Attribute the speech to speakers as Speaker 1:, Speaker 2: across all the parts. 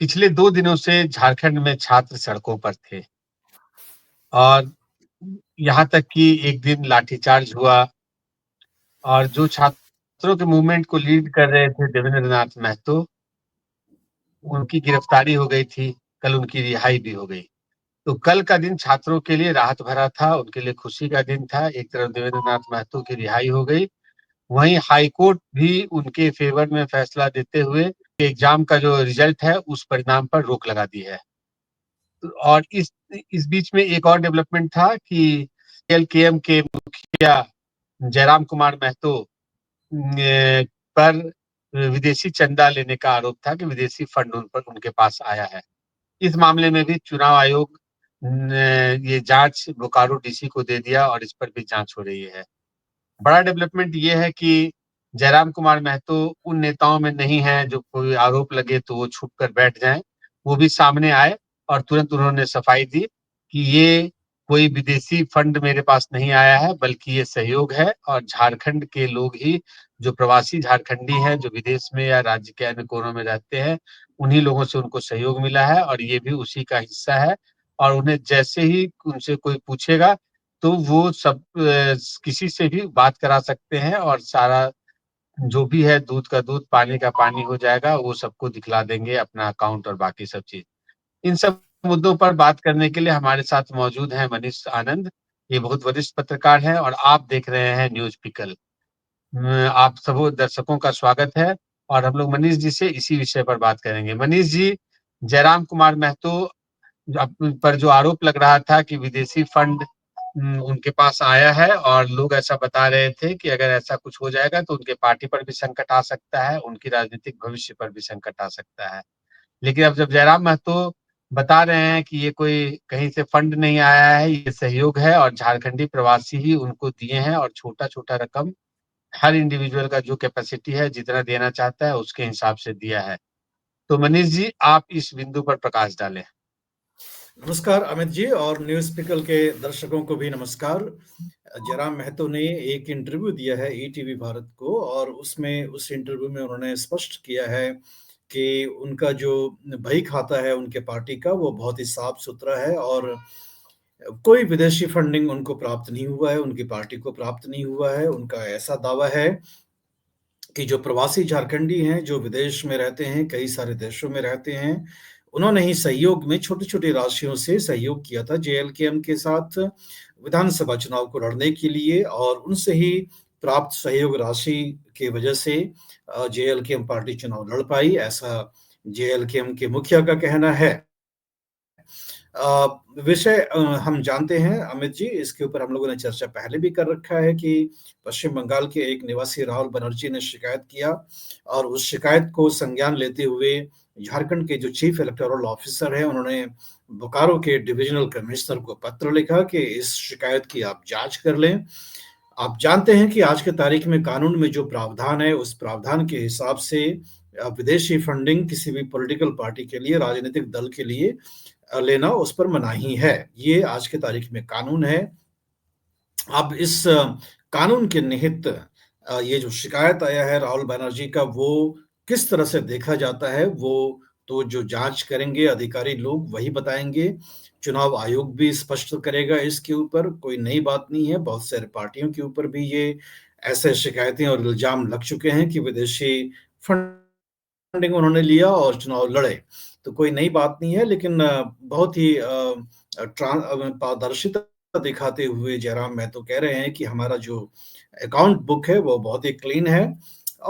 Speaker 1: पिछले 2 दिनों से झारखंड में छात्र सड़कों पर थे और यहाँ तक कि एक दिन लाठीचार्ज हुआ और जो छात्रों के मूवमेंट को लीड कर रहे थे देवेंद्र नाथ महतो, उनकी गिरफ्तारी हो गई थी, कल उनकी रिहाई भी हो गई। तो कल का दिन छात्रों के लिए राहत भरा था, उनके लिए खुशी का दिन था। एक तरफ देवेंद्र नाथ महतो की रिहाई हो गई, वहीं हाई कोर्ट भी उनके फेवर में फैसला देते हुए एग्जाम का जो रिजल्ट है, उस परिणाम पर रोक लगा दी है। और इस बीच में एक और डेवलपमेंट था कि एलकेएम के मुखिया जयराम कुमार महतो पर विदेशी चंदा लेने का आरोप था कि विदेशी फंड उन पर उनके पास आया है। इस मामले में भी चुनाव आयोग ने ये जांच बोकारो डीसी को दे दिया और इस पर भी जांच हो रही है। बड़ा डेवलपमेंट ये है कि जयराम कुमार महतो उन नेताओं में नहीं है जो कोई आरोप लगे तो वो छुप कर बैठ जाएं। वो भी सामने आए और तुरंत उन्होंने सफाई दी कि ये कोई विदेशी फंड मेरे पास नहीं आया है, बल्कि ये सहयोग है और झारखंड के लोग ही, जो प्रवासी झारखंडी हैं, जो विदेश में या राज्य के अन्य कोनों में रहते हैं, उन्हीं लोगों से उनको सहयोग मिला है और ये भी उसी का हिस्सा है। और उन्हें जैसे ही उनसे कोई पूछेगा तो वो सब किसी से भी बात करा सकते हैं और सारा जो भी है दूध का दूध, पानी का पानी हो जाएगा, वो सबको दिखला देंगे अपना अकाउंट और बाकी सब चीज़। इन सब मुद्दों पर बात करने के लिए हमारे साथ मौजूद हैं मनीष आनंद। ये बहुत वरिष्ठ पत्रकार हैं और आप देख रहे हैं न्यूज़ पिकल। आप सबो दर्शकों का स्वागत है और हम लोग मनीष जी से इसी विषय पर बात करेंगे। मनीष जी, जयराम कुमार महतो पर जो आरोप लग रहा था कि विदेशी फंड उनके पास आया है और लोग ऐसा बता रहे थे कि अगर ऐसा कुछ हो जाएगा तो उनके पार्टी पर भी संकट आ सकता है, उनकी राजनीतिक भविष्य पर भी संकट आ सकता है। लेकिन अब जब जयराम महतो बता रहे हैं कि ये कोई कहीं से फंड नहीं आया है, ये सहयोग है और झारखंडी प्रवासी ही उनको दिए हैं और छोटा-छोटा रकम हर इंडिविजुअल का जो कैपेसिटी है, जितना देना चाहता है, उसके हिसाब से दिया है। तो मनीष जी, आप इस बिंदु पर प्रकाश डालें।
Speaker 2: नमस्कार अमित जी और न्यूज़ पिकल के दर्शकों को भी नमस्कार। जयराम महतो ने एक इंटरव्यू दिया है ईटीवी भारत को और उसमें उस इंटरव्यू में उन्होंने स्पष्ट किया है कि उनका जो बही खाता है उनके पार्टी का वो बहुत ही साफ सुथरा है और कोई विदेशी फंडिंग उनको प्राप्त नहीं हुआ है, उनकी पार्टी को प्राप्त नहीं हुआ है। उनका ऐसा दावा है कि जो प्रवासी झारखंडी हैं, जो विदेश में रहते हैं, कई सारे देशों में रहते हैं, उन्होंने ही सहयोग में छोटी-छोटी राशियों से सहयोग किया था जेएलकेएम के साथ विधानसभा चुनाव को लड़ने के लिए और उनसे ही प्राप्त सहयोग राशि की वजह से जेएलकेएम पार्टी चुनाव लड़ पाई, ऐसा जेएलकेएम के मुखिया का कहना है। विषय हम जानते हैं अमित जी, इसके ऊपर हम लोगों ने चर्चा पहले भी कर रखा है कि पश्चिम बंगाल के एक निवासी राहुल बनर्जी ने शिकायत किया और उस शिकायत को संज्ञान लेते हुए झारखंड के जो चीफ इलेक्टोरल ऑफिसर हैं, उन्होंने बोकारो के डिविजनल कमिश्नर को पत्र लिखा कि इस शिकायत की आप जांच कर लें। आप जानते हैं कि आज के तारीख में कानून में जो प्रावधान है, उस प्रावधान के हिसाब से विदेशी फंडिंग किसी भी पॉलिटिकल पार्टी के लिए, राजनीतिक दल के लिए लेना उस पर मनाही है। ये आज की तारीख में कानून है। अब इस कानून के निहित ये जो शिकायत आया है राहुल बनर्जी का वो किस तरह से देखा जाता है वो तो जो जांच करेंगे अधिकारी लोग वही बताएंगे। चुनाव आयोग भी स्पष्ट करेगा इसके ऊपर, कोई नई बात नहीं है। बहुत सारे पार्टियों के ऊपर भी ये ऐसे शिकायतें और इल्जाम लग चुके हैं कि विदेशी फंडिंग उन्होंने लिया और चुनाव लड़े। तो कोई नई बात नहीं है लेकिन बहुत ही पारदर्शिता दिखाते हुए जयराम महतो कह रहे हैं कि हमारा जो अकाउंट बुक है वो बहुत ही क्लीन है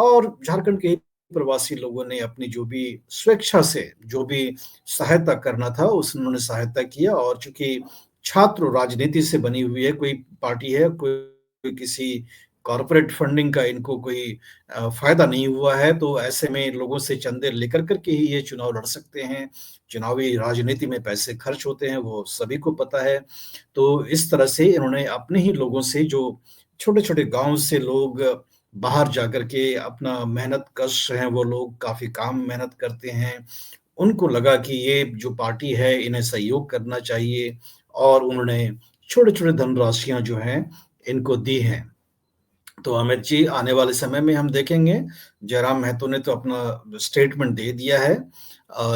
Speaker 2: और झारखंड के प्रवासी लोगों ने अपनी जो भी स्वेच्छा से जो भी सहायता करना था उस उन्होंने सहायता किया और चूंकि छात्र राजनीति से बनी हुई है, कोई पार्टी है, कोई किसी कॉर्पोरेट फंडिंग का इनको कोई फायदा नहीं हुआ है, तो ऐसे में लोगों से चंदे लेकर करके ही ये चुनाव लड़ सकते हैं। चुनावी राजनीति में पैसे खर्च होते हैं, वो सभी को पता है। तो इस तरह से इन्होंने अपने ही लोगों से जो छोटे-छोटे गाँव से लोग बाहर जाकर के अपना मेहनत कश हैं, वो लोग काफ़ी काम मेहनत करते हैं। उनको लगा कि ये जो पार्टी है, इन्हें सहयोग करना चाहिए और उन्होंने छोटे-छोटे धनराशियाँ जो हैं, इनको दी हैं। तो अमित जी, आने वाले समय में हम देखेंगे, जयराम महतो ने तो अपना स्टेटमेंट दे दिया है,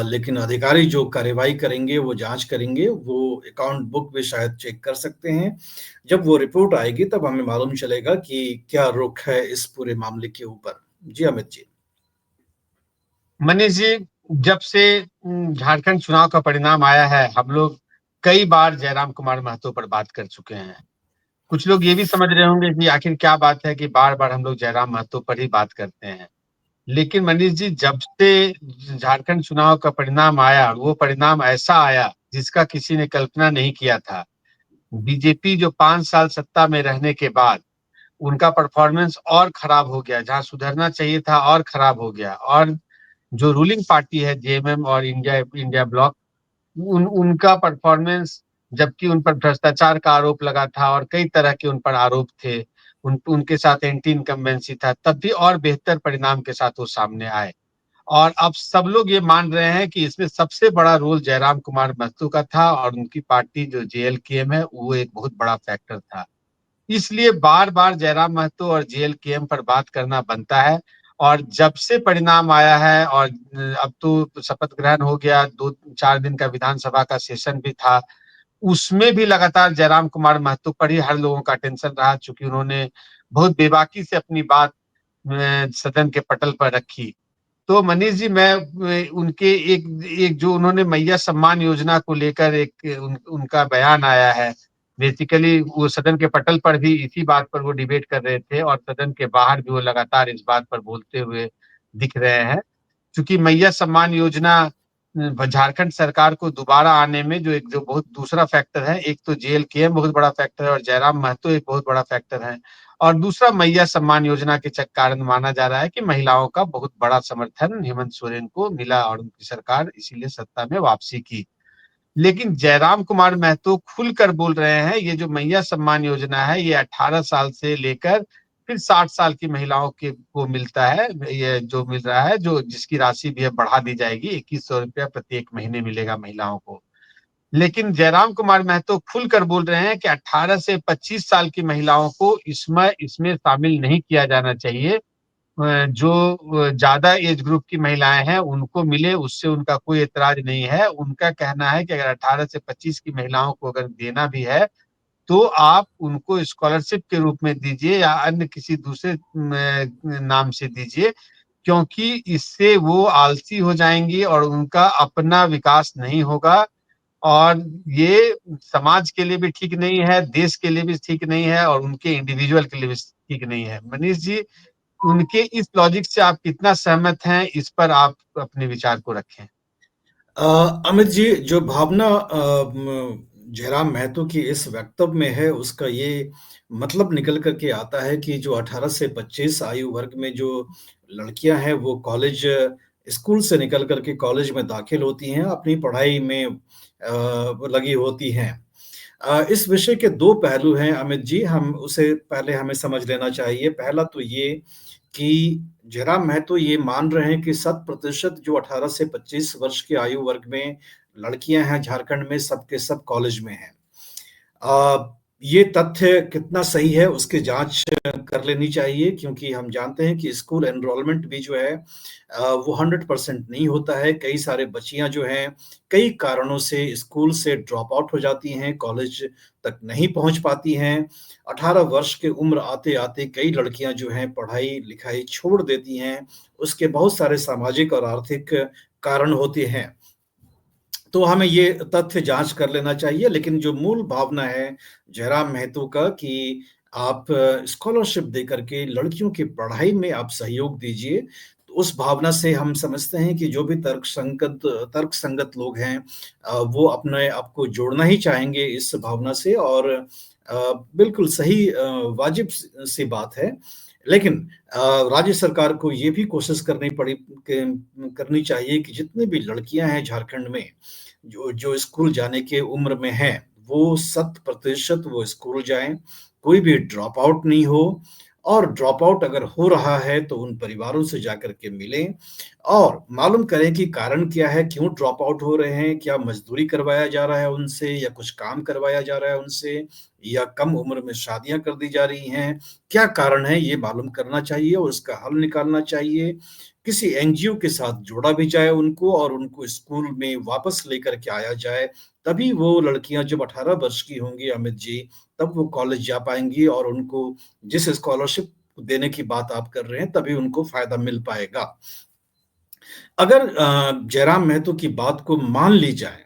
Speaker 2: लेकिन अधिकारी जो कार्रवाई करेंगे, वो जाँच करेंगे, वो अकाउंट बुक भी शायद चेक कर सकते हैं। जब वो रिपोर्ट आएगी, तब हमें मालूम चलेगा कि क्या रुख है इस पूरे मामले के ऊपर। जी, अमित जी।
Speaker 1: मनीष जी, जब से झारखंड चुनाव का परिणाम आया है, हम लोग कई बार जयराम कुमार महतो पर बात कर चुके हैं। कुछ लोग ये भी समझ रहे होंगे कि आखिर क्या बात है कि बार-बार हम लोग जयराम महतो पर ही बात करते हैं। लेकिन मनीष जी, जब से झारखंड चुनाव का परिणाम आया, वो परिणाम ऐसा आया जिसका किसी ने कल्पना नहीं किया था। बीजेपी जो 5 साल सत्ता में रहने के बाद उनका परफॉर्मेंस और खराब हो गया, जहाँ सुधरना चाहिए था और खराब हो गया। और जो रूलिंग पार्टी है जेएमएम और इंडिया इंडिया ब्लॉक, उनका परफॉर्मेंस, जबकि उन पर भ्रष्टाचार का आरोप लगा था और कई तरह के उन पर आरोप थे, उनके साथ एंटी इनकम्बेंसी था, तब भी और बेहतर परिणाम के साथ वो सामने आए। और अब सब लोग ये मान रहे हैं कि इसमें सबसे बड़ा रोल जयराम कुमार महतो का था और उनकी पार्टी जो जेएलकेएम है, वो एक बहुत बड़ा फैक्टर था। इसलिए बार-बार जयराम महतो और जेएलकेएम पर बात करना बनता है। और जब से परिणाम आया है और अब तो शपथ ग्रहण हो गया, 2-4 दिन का विधानसभा का सेशन भी था, उसमें भी लगातार जयराम कुमार महतो पर ही हर लोगों का अटेंशन रहा, चूँकि उन्होंने बहुत बेबाकी से अपनी बात सदन के पटल पर रखी। तो मनीष जी, मैं उनके एक एक जो उन्होंने मैया सम्मान योजना को लेकर एक उनका बयान आया है। बेसिकली वो सदन के पटल पर भी इसी बात पर वो डिबेट कर रहे थे और सदन के बाहर भी वो लगातार इस बात पर बोलते हुए दिख रहे हैं। चूँकि मैया सम्मान योजना झारखंड सरकार को दोबारा आने में जो बहुत दूसरा फैक्टर है, एक तो जेएलकेएम बहुत बड़ा फैक्टर है और जयराम महतो एक बहुत बड़ा फैक्टर है। और दूसरा मैया सम्मान योजना के कारण माना जा रहा है कि महिलाओं का बहुत बड़ा समर्थन हेमंत सोरेन को मिला और उनकी सरकार इसीलिए सत्ता में वापसी की। लेकिन जयराम कुमार महतो खुलकर बोल रहे हैं, ये जो मैया सम्मान योजना है, ये 18 साल से लेकर फिर 60 साल की महिलाओं के को मिलता है। ये जो मिल रहा है, जो जिसकी राशि भी अब बढ़ा दी जाएगी, ₹2100 प्रत्येक महीने मिलेगा महिलाओं को। लेकिन जयराम कुमार महतो खुलकर बोल रहे हैं कि 18 से 25 साल की महिलाओं को इसमें इसमें शामिल नहीं किया जाना चाहिए। जो ज़्यादा एज ग्रुप की महिलाएँ हैं, उनको मिले, उससे उनका कोई ऐतराज़ नहीं है। उनका कहना है कि अगर 18 से 25 की महिलाओं को अगर देना भी है, तो आप उनको स्कॉलरशिप के रूप में दीजिए या अन्य किसी दूसरे नाम से दीजिए, क्योंकि इससे वो आलसी हो जाएँगी और उनका अपना विकास नहीं होगा। और ये समाज के लिए भी ठीक नहीं है, देश के लिए भी ठीक नहीं है और उनके इंडिविजुअल के लिए भी ठीक नहीं है। मनीष जी, उनके इस लॉजिक से आप कितना सहमत हैं, इस पर आप अपने विचार को रखें?
Speaker 2: अ, अमित जी, जो भावना जयराम महतो की इस वक्तव्य में है, उसका ये मतलब निकल कर के आता है कि जो 18 से 25 आयु वर्ग में जो लड़कियां हैं, वो कॉलेज स्कूल से निकल कर के कॉलेज में दाखिल होती हैं, अपनी पढ़ाई में लगी होती हैं। इस विषय के 2 पहलू हैं अमित जी, हम उसे पहले हमें समझ लेना चाहिए। पहला तो ये कि जयराम महतो ये मान रहे हैं कि 100% जो 18 से 25 वर्ष की आयु वर्ग में लड़कियां हैं झारखंड में, सब के सब कॉलेज में हैं। ये तथ्य कितना सही है, उसकी जांच कर लेनी चाहिए, क्योंकि हम जानते हैं कि स्कूल एनरोलमेंट भी जो है वो 100% नहीं होता है। कई सारे बच्चियां जो हैं, कई कारणों से स्कूल से ड्रॉप आउट हो जाती हैं, कॉलेज तक नहीं पहुंच पाती हैं। 18 वर्ष की उम्र आते-आते कई लड़कियां जो हैं पढ़ाई-लिखाई छोड़ देती हैं। उसके बहुत सारे सामाजिक और आर्थिक कारण होते हैं। तो हमें ये तथ्य जाँच कर लेना चाहिए, लेकिन जो मूल भावना है जयराम महतो का कि आप स्कॉलरशिप देकर के लड़कियों की पढ़ाई में आप सहयोग दीजिए, तो उस भावना से हम समझते हैं कि जो भी तर्कसंगत लोग हैं वो अपने आप को जोड़ना ही चाहेंगे इस भावना से, और बिल्कुल सही वाजिब सी बात है। लेकिन राज्य सरकार को ये भी कोशिश करनी चाहिए कि जितनी भी लड़कियाँ हैं झारखंड में, जो जो स्कूल जाने के उम्र में हैं, वो 100% वो स्कूल जाएँ, कोई भी ड्रॉप आउट नहीं हो, और ड्रॉप आउट अगर हो रहा है तो उन परिवारों से जाकर के मिलें और मालूम करें कि कारण क्या है, क्यों ड्रॉप आउट हो रहे हैं, क्या मज़दूरी करवाया जा रहा है उनसे या कुछ काम करवाया जा रहा है उनसे या कम उम्र में शादियाँ कर दी जा रही हैं, क्या कारण है ये मालूम करना चाहिए और उसका हल निकालना चाहिए। किसी एनजीओ के साथ जोड़ा भी जाए उनको और उनको स्कूल में वापस लेकर के आया जाए, तभी वो लड़कियाँ जब 18 वर्ष की होंगी अमित जी, तब वो कॉलेज जा पाएँगी और उनको जिस स्कॉलरशिप देने की बात आप कर रहे हैं, तभी उनको फ़ायदा मिल पाएगा। अगर जयराम महतो की बात को मान ली जाए,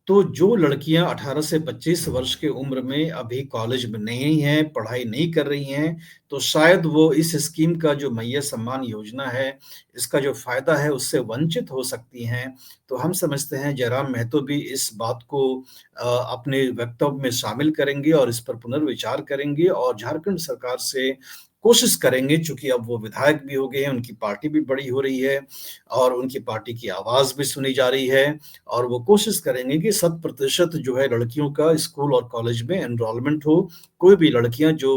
Speaker 2: तो जो लड़कियां 18 से 25 वर्ष की उम्र में अभी कॉलेज में नहीं हैं, पढ़ाई नहीं कर रही हैं, तो शायद वो इस स्कीम का जो मैया सम्मान योजना है, इसका जो फ़ायदा है, उससे वंचित हो सकती हैं। तो हम समझते हैं जयराम महतो भी इस बात को अपने वक्तव्य में शामिल करेंगे और इस पर पुनर्विचार करेंगे और झारखंड सरकार से कोशिश करेंगे, चूँकि अब वो विधायक भी हो गए हैं, उनकी पार्टी भी बड़ी हो रही है और उनकी पार्टी की आवाज़ भी सुनी जा रही है और वो कोशिश करेंगे कि 100% जो है लड़कियों का स्कूल और कॉलेज में एनरोलमेंट हो। कोई भी लड़कियाँ जो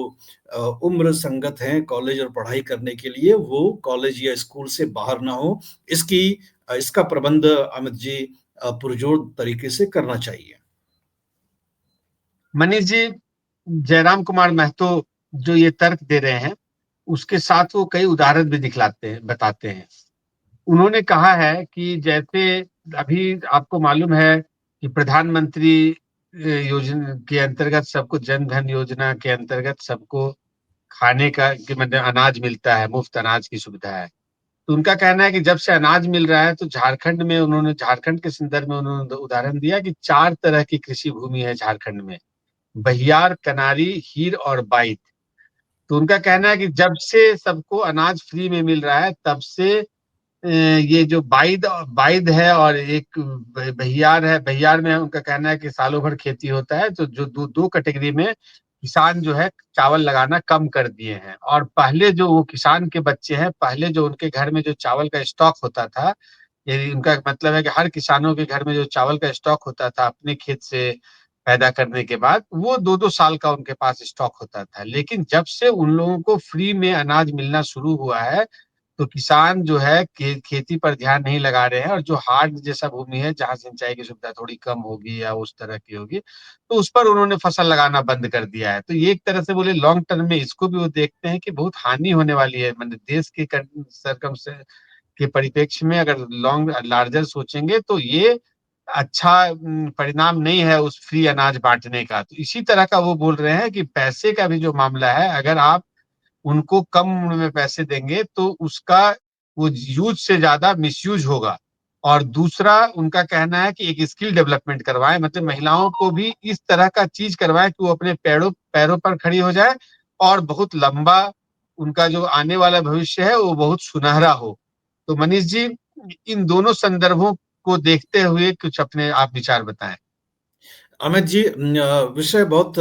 Speaker 2: उम्र संगत हैं कॉलेज और पढ़ाई करने के लिए, वो कॉलेज या स्कूल से बाहर ना हो। इसका प्रबंध अमित जी पुरजोर तरीके से करना चाहिए।
Speaker 1: मनीष जी, जयराम कुमार महतो जो ये तर्क दे रहे हैं, उसके साथ वो कई उदाहरण भी दिखलाते हैं, बताते हैं। उन्होंने कहा है कि जैसे अभी आपको मालूम है कि प्रधानमंत्री योजना के अंतर्गत सबको, जन धन योजना के अंतर्गत सबको खाने का कि मतलब अनाज मिलता है, मुफ्त अनाज की सुविधा है। तो उनका कहना है कि जब से अनाज मिल रहा है तो झारखंड के संदर्भ में उन्होंने उदाहरण दिया कि 4 तरह की कृषि भूमि है झारखंड में, बहियार, कनारी, हीर और बाईत। तो उनका कहना है कि जब से सबको अनाज फ्री में मिल रहा है, तब से ये जो बाइद बाइद है और एक बहियार है, बहियार में उनका कहना है कि सालों भर खेती होता है। तो जो दो दो कैटेगरी में किसान जो है चावल लगाना कम कर दिए हैं। और पहले जो वो किसान के बच्चे हैं, पहले जो उनके घर में जो चावल का स्टॉक होता था, ये उनका मतलब है कि हर किसानों के घर में जो चावल का स्टॉक होता था अपने खेत से पैदा करने के बाद, वो 2-2 साल का उनके पास स्टॉक होता था। लेकिन जब से उन लोगों को फ्री में अनाज मिलना शुरू हुआ है, तो किसान जो है खेती पर ध्यान नहीं लगा रहे हैं, और जो हार्ड जैसा भूमि है जहाँ सिंचाई की सुविधा थोड़ी कम होगी या उस तरह की होगी, तो उस पर उन्होंने फसल लगाना बंद कर दिया है। तो ये एक तरह से बोले लॉन्ग टर्म में इसको भी वो देखते हैं कि बहुत हानि होने वाली है, मतलब देश के सरकम से के परिप्रेक्ष्य में अगर लॉन्ग लार्जर सोचेंगे तो ये अच्छा परिणाम नहीं है उस फ्री अनाज बांटने का। तो इसी तरह का वो बोल रहे हैं कि पैसे का भी जो मामला है, अगर आप उनको कम उम्र में पैसे देंगे तो उसका वो यूज से ज्यादा मिसयूज होगा। और दूसरा उनका कहना है कि एक स्किल डेवलपमेंट करवाएं, मतलब महिलाओं को भी इस तरह का चीज करवाएं कि वो अपने पैरों पैरों पर खड़ी हो जाए और बहुत लंबा उनका जो आने वाला भविष्य है वो बहुत सुनहरा हो। तो मनीष जी, इन दोनों संदर्भों को देखते हुए कुछ अपने आप विचार बताएं।
Speaker 2: अमित जी, विषय बहुत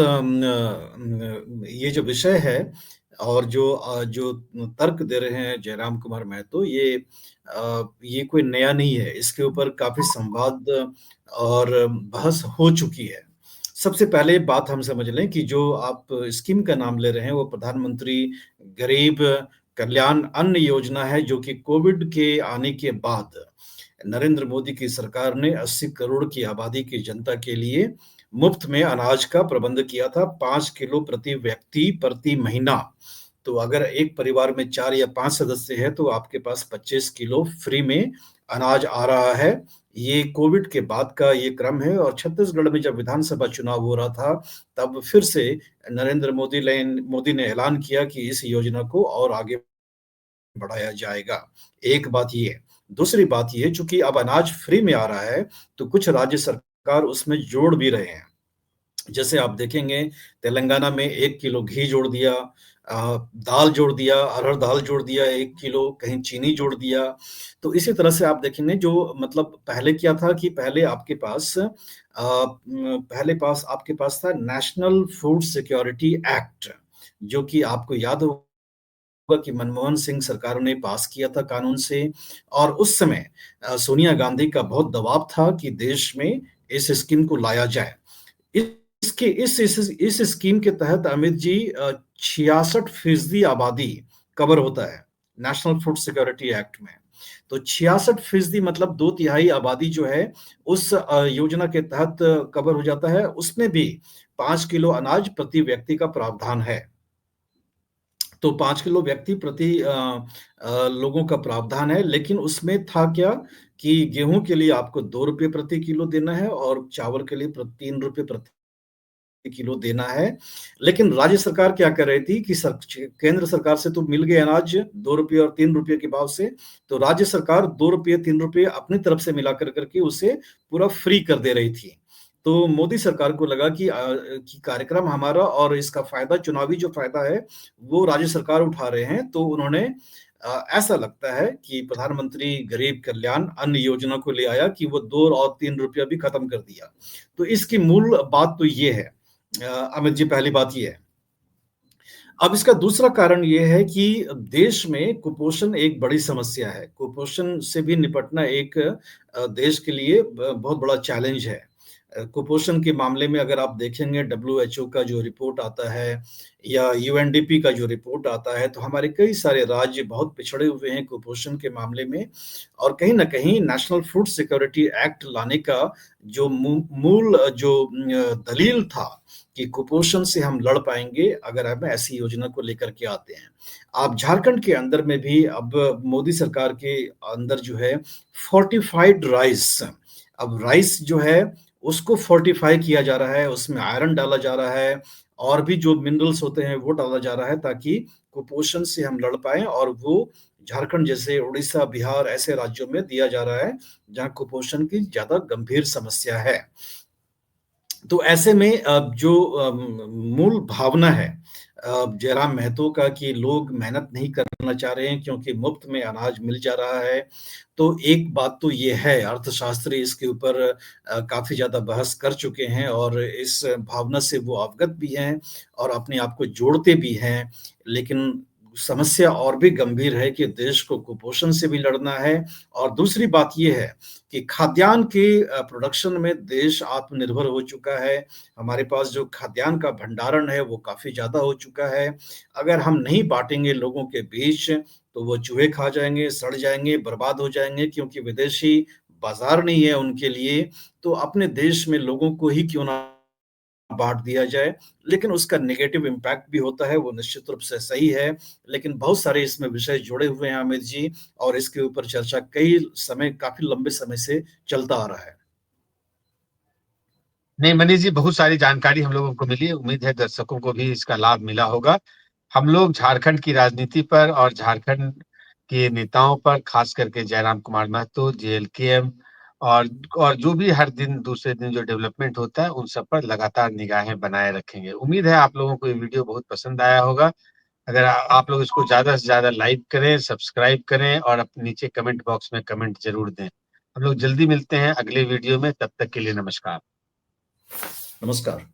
Speaker 2: ये जो विषय है और जो तर्क दे रहे हैं जयराम कुमार महतो, ये कोई नया नहीं है। इसके ऊपर काफ़ी संवाद और बहस हो चुकी है। सबसे पहले बात हम समझ लें कि जो आप स्कीम का नाम ले रहे हैं, वो प्रधानमंत्री गरीब कल्याण अन्न योजना है, जो कि कोविड के आने के बाद नरेंद्र मोदी की सरकार ने 80 करोड़ की आबादी की जनता के लिए मुफ्त में अनाज का प्रबंध किया था, 5 किलो प्रति व्यक्ति प्रति महीना। तो अगर एक परिवार में 4 या 5 सदस्य हैं, तो आपके पास 25 किलो फ्री में अनाज आ रहा है। ये कोविड के बाद का ये क्रम है और छत्तीसगढ़ में जब विधानसभा चुनाव हो रहा था, तब फिर से नरेंद्र मोदी ने ऐलान किया कि इस योजना को और आगे बढ़ाया जाएगा। एक बात ये है। दूसरी बात ये है, चूँकि अब अनाज फ्री में आ रहा है, तो कुछ राज्य सरकार उसमें जोड़ भी रहे हैं। जैसे आप देखेंगे तेलंगाना में 1 किलो घी जोड़ दिया, दाल जोड़ दिया, अरहर दाल जोड़ दिया 1 किलो, कहीं चीनी जोड़ दिया। तो इसी तरह से आप देखेंगे जो मतलब पहले क्या था कि पहले पास आपके पास था नेशनल फूड सिक्योरिटी एक्ट, जो कि आपको याद हो कि मनमोहन सिंह सरकार ने पास किया था कानून से और उस समय सोनिया गांधी का बहुत दबाव था कि देश में इस स्कीम को लाया जाए। इसके इस स्कीम के तहत अमित जी 66% आबादी कवर होता है नेशनल फूड सिक्योरिटी एक्ट में। तो 66% मतलब 2/3 आबादी जो है उस योजना के तहत कवर हो जाता है। उसमें भी 5 किलो अनाज प्रति व्यक्ति का प्रावधान है। तो 5 किलो व्यक्ति प्रति लोगों का प्रावधान है, लेकिन उसमें था क्या कि गेहूँ के लिए आपको ₹2 प्रति किलो देना है और चावल के लिए ₹3 प्रति किलो देना है। लेकिन राज्य सरकार क्या कर रही थी कि केंद्र सरकार से तो मिल गए अनाज ₹2 और ₹3 के भाव से, तो राज्य सरकार ₹2 ₹3 अपनी तरफ से मिला कर के उसे पूरा फ्री कर दे रही थी। तो मोदी सरकार को लगा कि कार्यक्रम हमारा और इसका फ़ायदा चुनावी जो फ़ायदा है, वो राज्य सरकार उठा रहे हैं, तो उन्होंने ऐसा लगता है कि प्रधानमंत्री गरीब कल्याण अन्न योजना को ले आया कि वो 2 और ₹3 भी खत्म कर दिया। तो इसकी मूल बात तो ये है। अमित जी, पहली बात ये है। अब इसका दूसरा कारण ये है कि देश में कुपोषण एक बड़ी समस्या है। कुपोषण से भी निपटना एक देश के लिए बहुत बड़ा चैलेंज है। कुपोषण के मामले में अगर आप देखेंगे डब्ल्यूएचओ का जो रिपोर्ट आता है या यूएनडीपी का जो रिपोर्ट आता है, तो हमारे कई सारे राज्य बहुत पिछड़े हुए हैं कुपोषण के मामले में। और कहीं न कहीं नेशनल फूड सिक्योरिटी एक्ट लाने का जो मूल जो दलील था कि कुपोषण से हम लड़ पाएँगे अगर हम ऐसी योजना को लेकर के आते हैं। आप झारखंड के अंदर में भी अब मोदी सरकार के अंदर जो है फोर्टिफाइड राइस, अब राइस जो है उसको फोर्टिफाई किया जा रहा है, उसमें आयरन डाला जा रहा है और भी जो मिनरल्स होते हैं वो डाला जा रहा है ताकि कुपोषण से हम लड़ पाएँ और वो झारखंड जैसे उड़ीसा, बिहार ऐसे राज्यों में दिया जा रहा है, जहाँ कुपोषण की ज़्यादा गंभीर समस्या है। तो ऐसे में जो मूल भावना है जयराम महतो का कि लोग मेहनत नहीं करना चाह रहे हैं क्योंकि मुफ्त में अनाज मिल जा रहा है। तो एक बात तो ये है, अर्थशास्त्री इसके ऊपर काफ़ी ज़्यादा बहस कर चुके हैं और इस भावना से वो अवगत भी हैं और अपने आप को जोड़ते भी हैं। लेकिन समस्या और भी गंभीर है कि देश को कुपोषण से भी लड़ना है और दूसरी बात ये है कि खाद्यान्न के प्रोडक्शन में देश आत्मनिर्भर हो चुका है। हमारे पास जो खाद्यान्न का भंडारण है वो काफ़ी ज़्यादा हो चुका है। अगर हम नहीं बाँटेंगे लोगों के बीच तो वो चूहे खा जाएँगे, सड़ जाएँगे, बर्बाद हो जाएँगे क्योंकि विदेशी बाज़ार नहीं है उनके लिए। तो अपने देश में लोगों को ही क्यों ना बाँट दिया जाए, लेकिन उसका नेगेटिव इम्पैक्ट भी होता है, वो निश्चित रूप से सही है। लेकिन बहुत सारे इसमें विषय जुड़े हुए हैं अमित जी और इसके ऊपर चर्चा काफ़ी लंबे समय से चलता आ रहा है।
Speaker 1: नहीं मनीष जी, बहुत सारी जानकारी हम लोगों को मिली। उम्मीद है दर्शकों को भी इसका लाभ मिला होगा। हम लोग झारखंड की राजनीति पर और झारखंड के नेताओं पर, खास करके जयराम कुमार महतो, जेएलकेएम और जो भी हर दिन दूसरे दिन जो डेवलपमेंट होता है उन सब पर लगातार निगाहें बनाए रखेंगे। उम्मीद है आप लोगों को ये वीडियो बहुत पसंद आया होगा। अगर आप लोग इसको ज्यादा से ज्यादा लाइक करें, सब्सक्राइब करें और अपने नीचे कमेंट बॉक्स में कमेंट जरूर दें। हम लोग जल्दी मिलते हैं अगले वीडियो में, तब तक के लिए नमस्कार।
Speaker 2: नमस्कार।